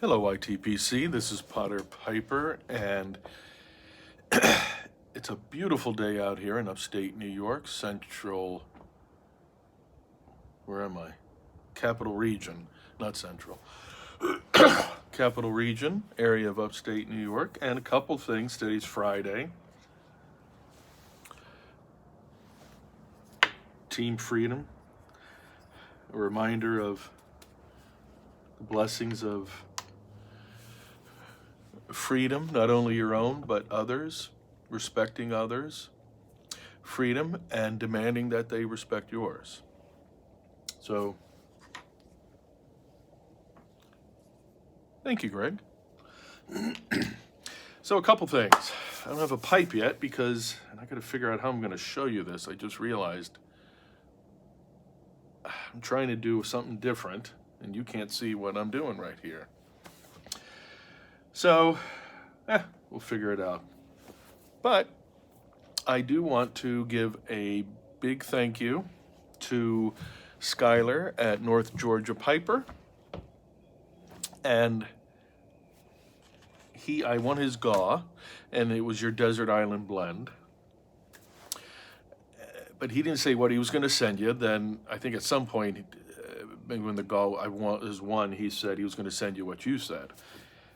Hello, ITPC. This is Potter Piper, and it's a beautiful day out here in upstate New York, central. Where am I? Capital Region, not central. Capital Region, area of upstate New York, and a couple things. Today's Friday. Team Freedom, a reminder of the blessings of freedom, not only your own, but others, respecting others, freedom, and demanding that they respect yours. So, thank you, Greg. So, a couple things. I don't have a pipe yet because I got to figure out how I'm going to show you this. I just realized I'm trying to do something different, and you can't see what I'm doing right here. So, we'll figure it out. But I do want to give a big thank you to Skylar at North Georgia Piper. And I won his GAW, and it was your Desert Island blend. But he didn't say what he was going to send you. Then I think at some point, maybe when the GAW was won, he said he was going to send you what you said.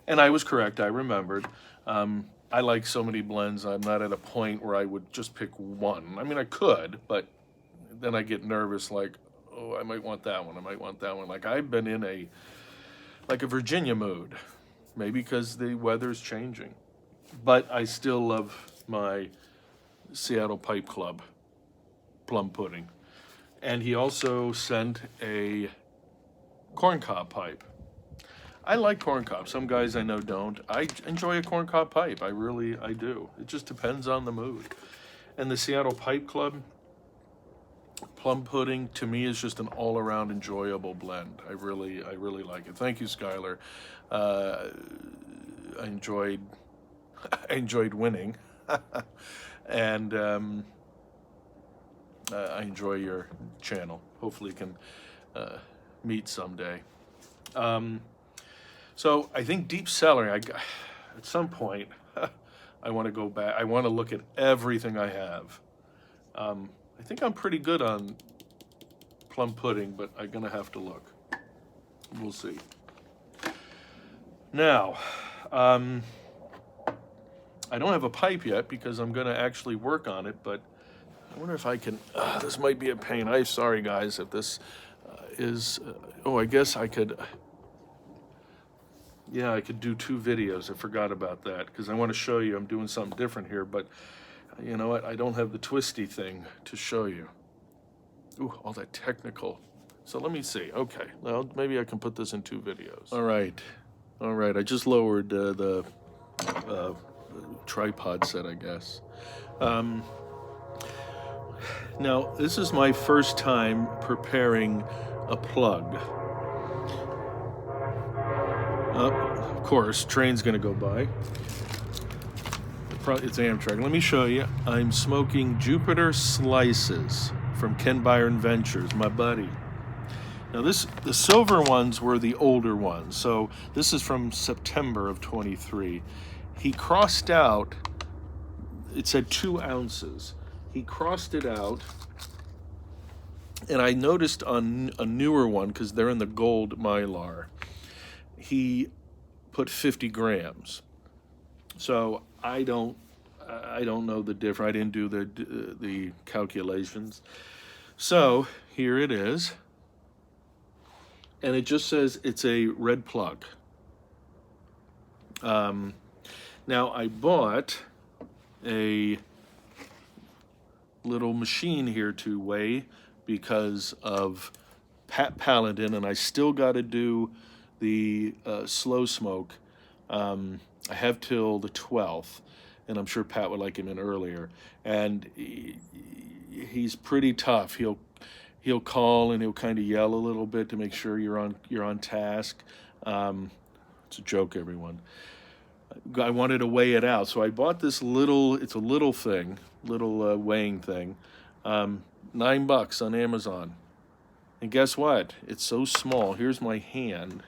And I was correct, I remembered. I like so many blends, I'm not at a point where I would just pick one. I mean, I could, but then I get nervous, like, oh, I might want that one, I might want that one. Like, I've been in a Virginia mood, maybe because the weather's changing. But I still love my Seattle Pipe Club plum pudding. And he also sent a corncob pipe. I like corncob. Some guys I know don't. I enjoy a corncob pipe. I do. It just depends on the mood. And the Seattle Pipe Club plum pudding, to me, is just an all-around enjoyable blend. I really like it. Thank you, Skylar. I enjoyed winning, and I enjoy your channel. Hopefully, can meet someday. So I think deep celery, at some point, I want to go back. I want to look at everything I have. I think I'm pretty good on plum pudding, but I'm going to have to look. We'll see. Now, I don't have a pipe yet because I'm going to actually work on it, but I wonder if I can, this might be a pain. I'm sorry, guys, if this is, I guess I could... Yeah, I could do 2 videos. I forgot about that because I want to show you I'm doing something different here, but you know what? I don't have the twisty thing to show you. Ooh, all that technical. So let me see. Okay, well, maybe I can put this in 2 videos. All right. I just lowered the tripod set, I guess. Now, this is my first time preparing a plug. Of course, train's gonna go by. It's Amtrak. Let me show you. I'm smoking Jupiter Slices from Ken Byron Ventures, my buddy. Now the silver ones were the older ones. So this is from September of 23. He crossed out, it said 2 ounces. He crossed it out, and I noticed on a newer one, because they're in the gold Mylar, he put 50 grams. So I don't know the difference. I didn't do the calculations. So here it is, and it just says it's a red plug. Now I bought a little machine here to weigh because of Pat Paladin, and I still got to do the slow smoke. I have till the 12th, and I'm sure Pat would like him in earlier. And he's pretty tough. He'll call and he'll kind of yell a little bit to make sure you're on task. It's a joke, everyone. I wanted to weigh it out, so I bought this little. It's a little thing, weighing thing. $9 on Amazon. And guess what? It's so small. Here's my hand.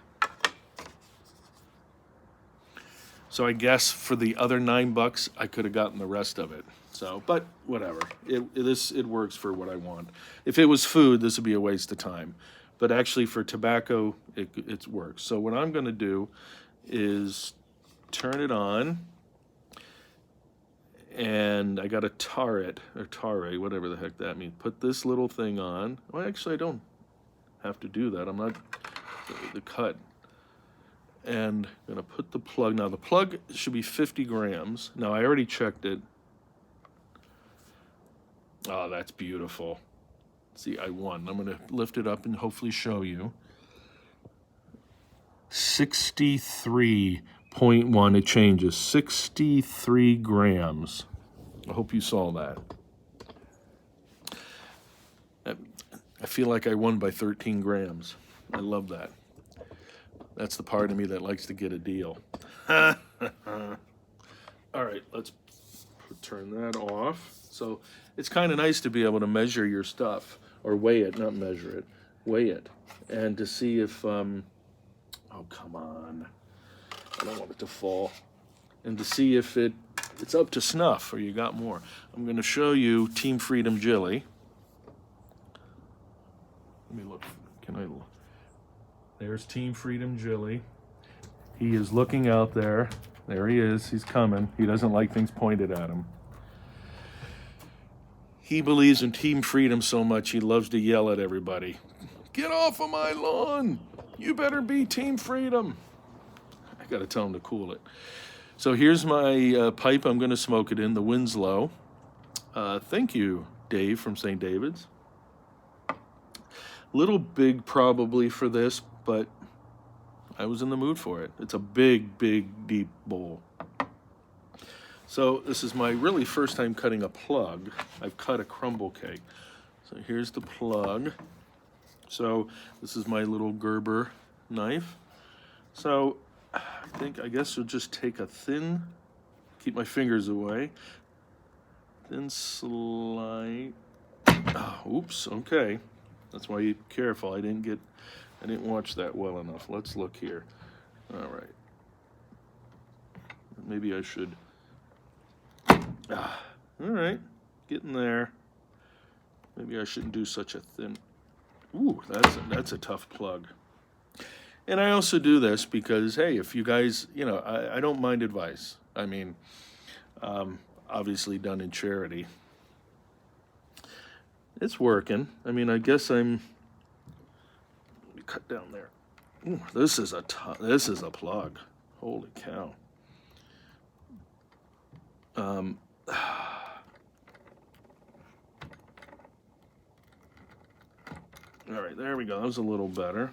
So I guess for the other $9, I could have gotten the rest of it. So, but whatever. It works for what I want. If it was food, this would be a waste of time. But actually, for tobacco, it works. So what I'm going to do is turn it on, and I got to tar it, or tare, whatever the heck that means. Put this little thing on. Well, actually, I don't have to do that. I'm not the cut. And I'm gonna put the plug. Now the plug should be 50 grams. Now I already checked it. Oh, that's beautiful. See, I won. I'm gonna lift it up and hopefully show you. 63.1, it changes. 63 grams. I hope you saw that. I feel like I won by 13 grams. I love that. That's the part of me that likes to get a deal. All right, let's turn that off. So it's kind of nice to be able to measure your stuff, or weigh it, not measure it, weigh it, and to see if, oh, come on. I don't want it to fall. And to see if it's up to snuff or you got more. I'm going to show you Team Freedom Jilly. Let me look. Can I look? There's Team Freedom Jilly. He is looking out there. There he is. He's coming. He doesn't like things pointed at him. He believes in Team Freedom so much he loves to yell at everybody. Get off of my lawn! You better be Team Freedom. I gotta tell him to cool it. So here's my pipe I'm gonna smoke it in, the Winslow. Thank you, Dave from St. David's. Little big probably for this, but I was in the mood for it. It's a big, big, deep bowl. So this is my really first time cutting a plug. I've cut a crumble cake. So here's the plug. So this is my little Gerber knife. So I guess we'll just take a thin, keep my fingers away, thin slide. Oh, oops, okay. That's why you're careful. I didn't watch that well enough. Let's look here. All right. Maybe I should. All right, getting there. Maybe I shouldn't do such a thin. Ooh, that's a tough plug. And I also do this because, hey, if you guys, I don't mind advice. I mean, obviously done in charity. It's working. I mean, I guess let me cut down there. Ooh, this is a plug. Holy cow. All right, there we go. That was a little better.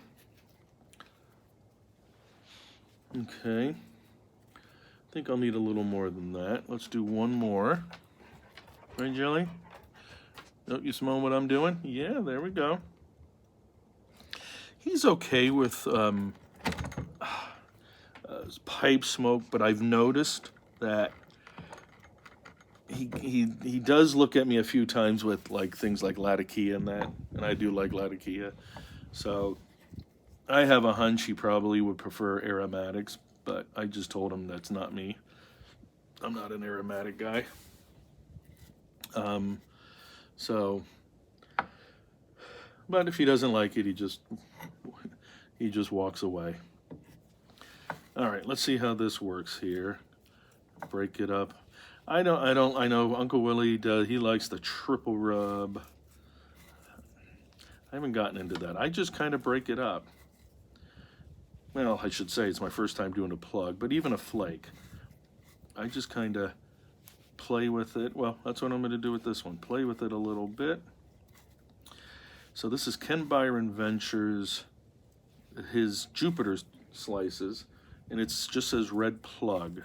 Okay. I think I'll need a little more than that. Let's do one more. Right, Jelly? Nope, you smell what I'm doing? Yeah, there we go. He's okay with pipe smoke, but I've noticed that he does look at me a few times with like things like Latakia and that, and I do like Latakia. So I have a hunch he probably would prefer aromatics, but I just told him that's not me. I'm not an aromatic guy. But if he doesn't like it, he just walks away. All right, let's see how this works here. Break it up. I know Uncle Willie does. He likes the triple rub. I haven't gotten into that. I just kind of break it up. Well, I should say it's my first time doing a plug, but even a flake. I just kind of play with it. Well, that's what I'm going to do with this one. Play with it a little bit. So this is Ken Byron Ventures, his Jupiter slices, and it just says red plug.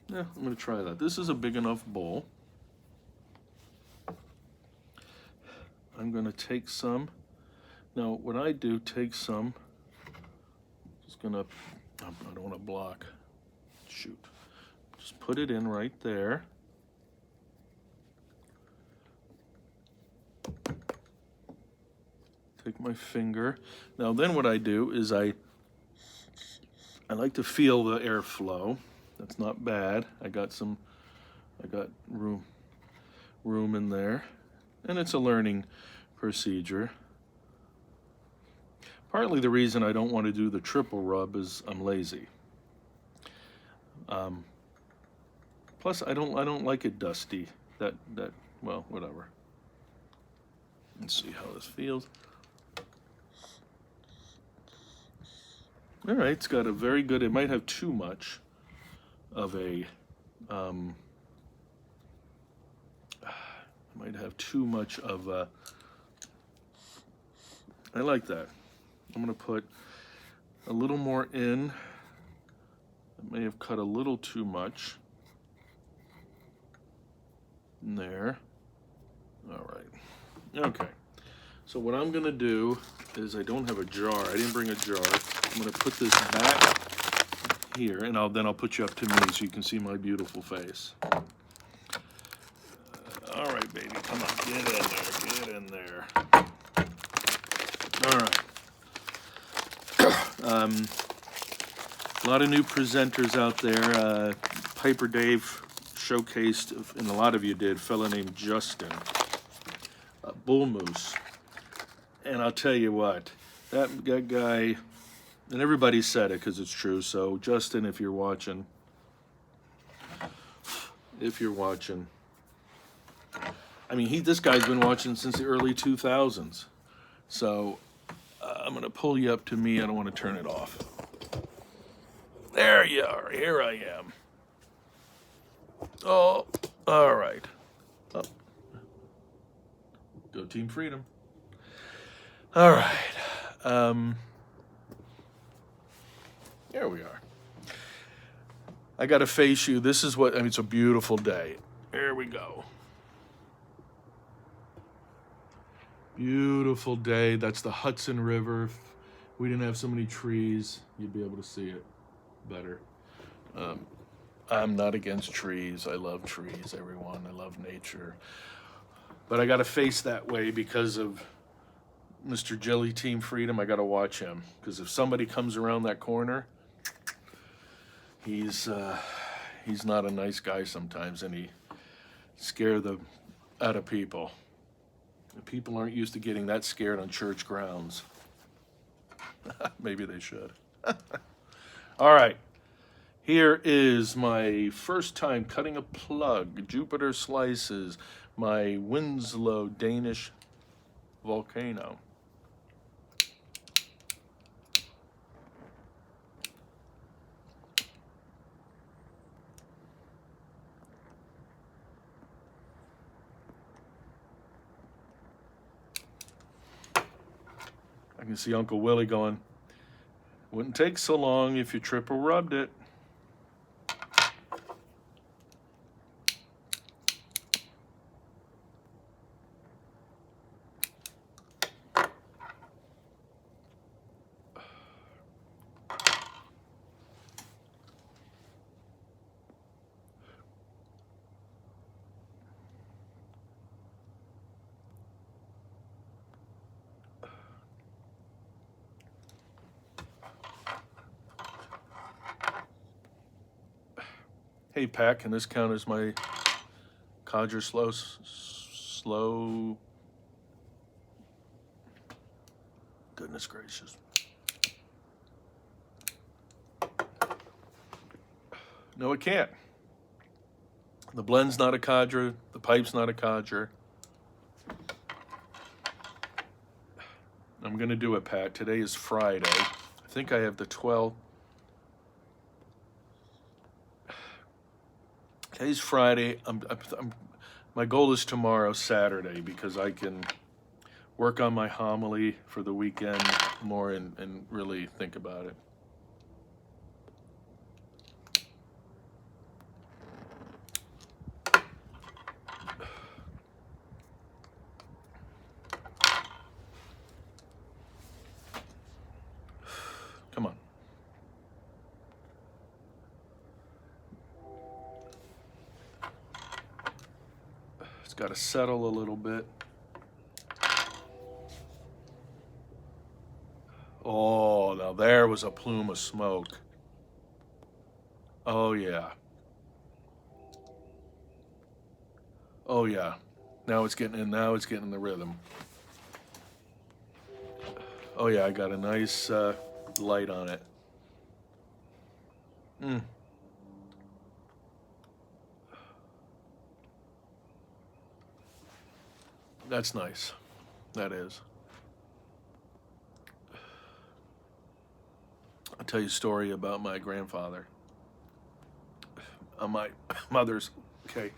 Yeah, I'm going to try that. This is a big enough bowl. I'm going to take some. Now, what I do, take some. Just going to, I don't want to block. Shoot. Just put it in right there. Take my finger. Now then what I do is I I like to feel the airflow. That's not bad. I got room in there. And it's a learning procedure. Partly the reason I don't want to do the triple rub is I'm lazy. Plus I don't like it dusty. Well, whatever. Let's see how this feels. All right, it's got a very good, it might have too much of a, I like that. I'm gonna put a little more in. I may have cut a little too much in there. All right, okay. So what I'm gonna do is, I don't have a jar. I didn't bring a jar. I'm gonna put this back here, and then I'll put you up to me so you can see my beautiful face. All right, baby, come on, get in there. All right. A lot of new presenters out there. Piper Dave showcased, and a lot of you did, a fella named Justin, Bull Moose. And I'll tell you what, that guy, and everybody said it because it's true. So Justin, if you're watching, I mean, this guy's been watching since the early 2000s. So I'm gonna pull you up to me. I don't want to turn it off. There you are. Here I am. Oh, all right. Oh. Go Team Freedom. All right. There we are. I got to face you. This is what, I mean, it's a beautiful day. There we go. Beautiful day. That's the Hudson River. If we didn't have so many trees, you'd be able to see it better. I'm not against trees. I love trees, everyone. I love nature. But I got to face that way because of Mr. Jelly Team Freedom. I got to watch him, because if somebody comes around that corner, he's not a nice guy sometimes, and he scares the out of people. People aren't used to getting that scared on church grounds. Maybe they should. All right. Here is my first time cutting a plug. Jupiter Slices, my Winslow Danish Volcano. I can see Uncle Willie going, wouldn't take so long if you triple rubbed it. Hey, Pat, can this count as my Codger slow? Goodness gracious. No, it can't. The blend's not a Codger. The pipe's not a Codger. I'm going to do it, Pat. Today is Friday. I think I have the 12th. Today's Friday. My goal is tomorrow, Saturday, because I can work on my homily for the weekend more and really think about it. Come on. It's got to settle a little bit. Oh, now there was a plume of smoke. Oh yeah. Oh yeah. Now it's getting in. Now it's getting in the rhythm. Oh yeah, I got a nice light on it. Mm, that's nice. That is. I'll tell you a story about my grandfather. On my mother's. Okay,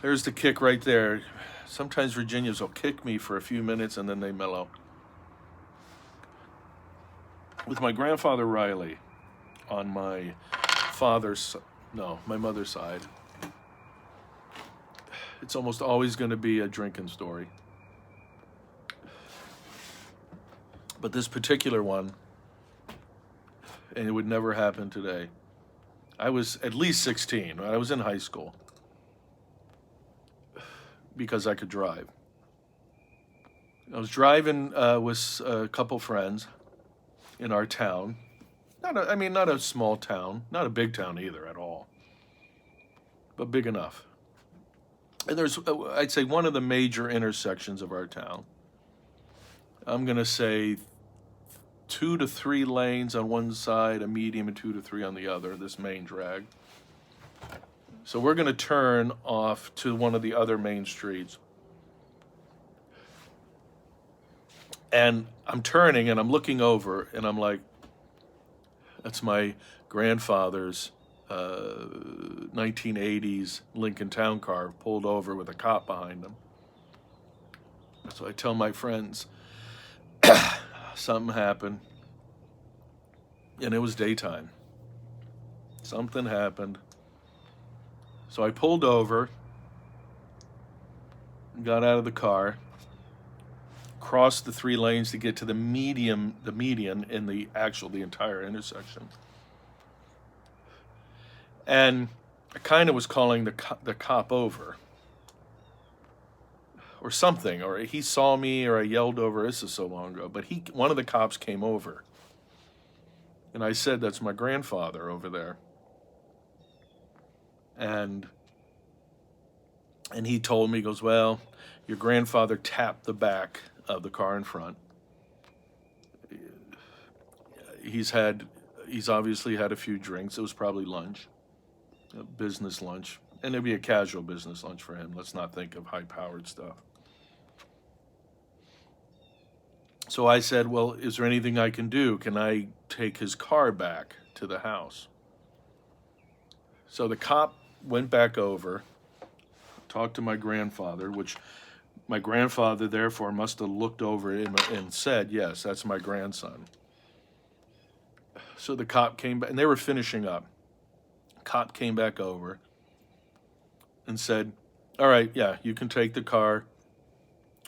there's the kick right there. Sometimes Virginians will kick me for a few minutes and then they mellow. With my grandfather Riley on my father's, no, my mother's side, it's almost always going to be a drinking story. But this particular one, and it would never happen today. I was at least 16. I was in high school because I could drive. I was driving with a couple friends in our town. I mean, not a small town, not a big town either at all, but big enough. And there's, I'd say, one of the major intersections of our town. I'm going to say 2 to 3 lanes on one side, a medium, and 2 to 3 on the other, this main drag. So we're going to turn off to one of the other main streets. And I'm turning and I'm looking over and I'm like, that's my grandfather's 1980s Lincoln Town Car pulled over with a cop behind him. So I tell my friends, something happened. And it was daytime. Something happened. So I pulled over, got out of the car, crossed the 3 lanes to get to the median in the entire intersection. And I kind of was calling the cop over or something, or he saw me, or I yelled over. This is so long ago, but one of the cops came over, and I said, "That's my grandfather over there," and he told me, he goes, "Well, your grandfather tapped the back of the car in front. He's obviously had a few drinks. It was probably lunch, a business lunch, and it'd be a casual business lunch for him. Let's not think of high-powered stuff." So I said, "Well, is there anything I can do? Can I take his car back to the house?" So the cop went back over, talked to my grandfather, which my grandfather therefore must have looked over and said, "Yes, that's my grandson." So the cop came back, and they were finishing up. Cop came back over and said, "All right, yeah, you can take the car.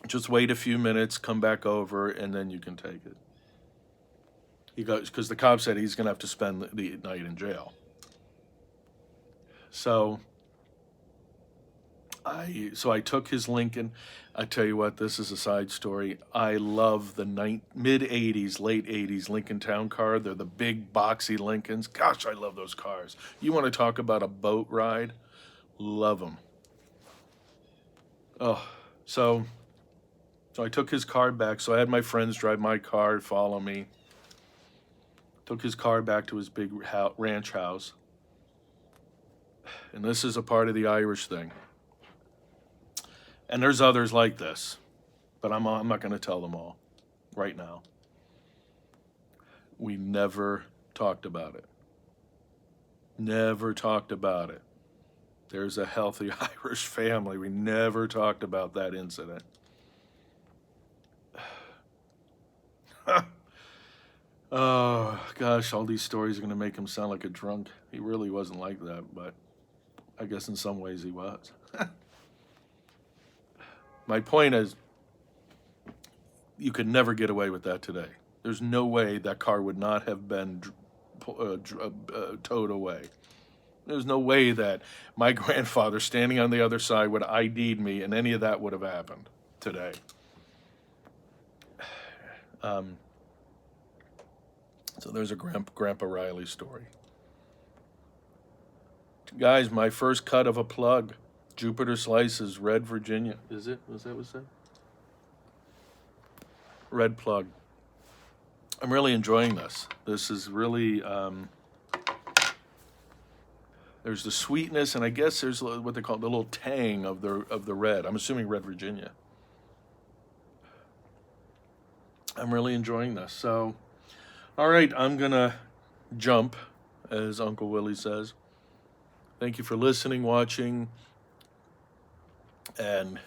Just wait a few minutes, come back over, and then you can take it." He goes, because the cop said he's going to have to spend the night in jail. So I took his Lincoln. I tell you what, this is a side story. I love the mid '80s, late '80s Lincoln Town Car. They're the big boxy Lincolns. Gosh, I love those cars. You want to talk about a boat ride? Love them. Oh, so I took his car back. So I had my friends drive my car, follow me. Took his car back to his big ranch house. And this is a part of the Irish thing. And there's others like this, but I'm not going to tell them all right now. We never talked about it. Never talked about it. There's a healthy Irish family. We never talked about that incident. Oh, gosh, all these stories are going to make him sound like a drunk. He really wasn't like that, but I guess in some ways he was. My point is, you could never get away with that today. There's no way that car would not have been towed away. There's no way that my grandfather standing on the other side would have ID'd me and any of that would have happened today. So there's a Grandpa Riley story. Guys, my first cut of a plug. Jupiter Slices, Red Virginia. Is it? Was that what it said? Red plug. I'm really enjoying this. This is really, there's the sweetness, and I guess there's what they call the little tang of the red. I'm assuming Red Virginia. I'm really enjoying this. So, all right, I'm gonna jump, as Uncle Willie says. Thank you for listening, watching, and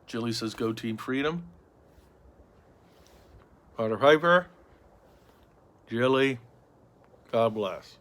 Jilly says, "Go Team Freedom." Potter Piper, Jilly, God bless.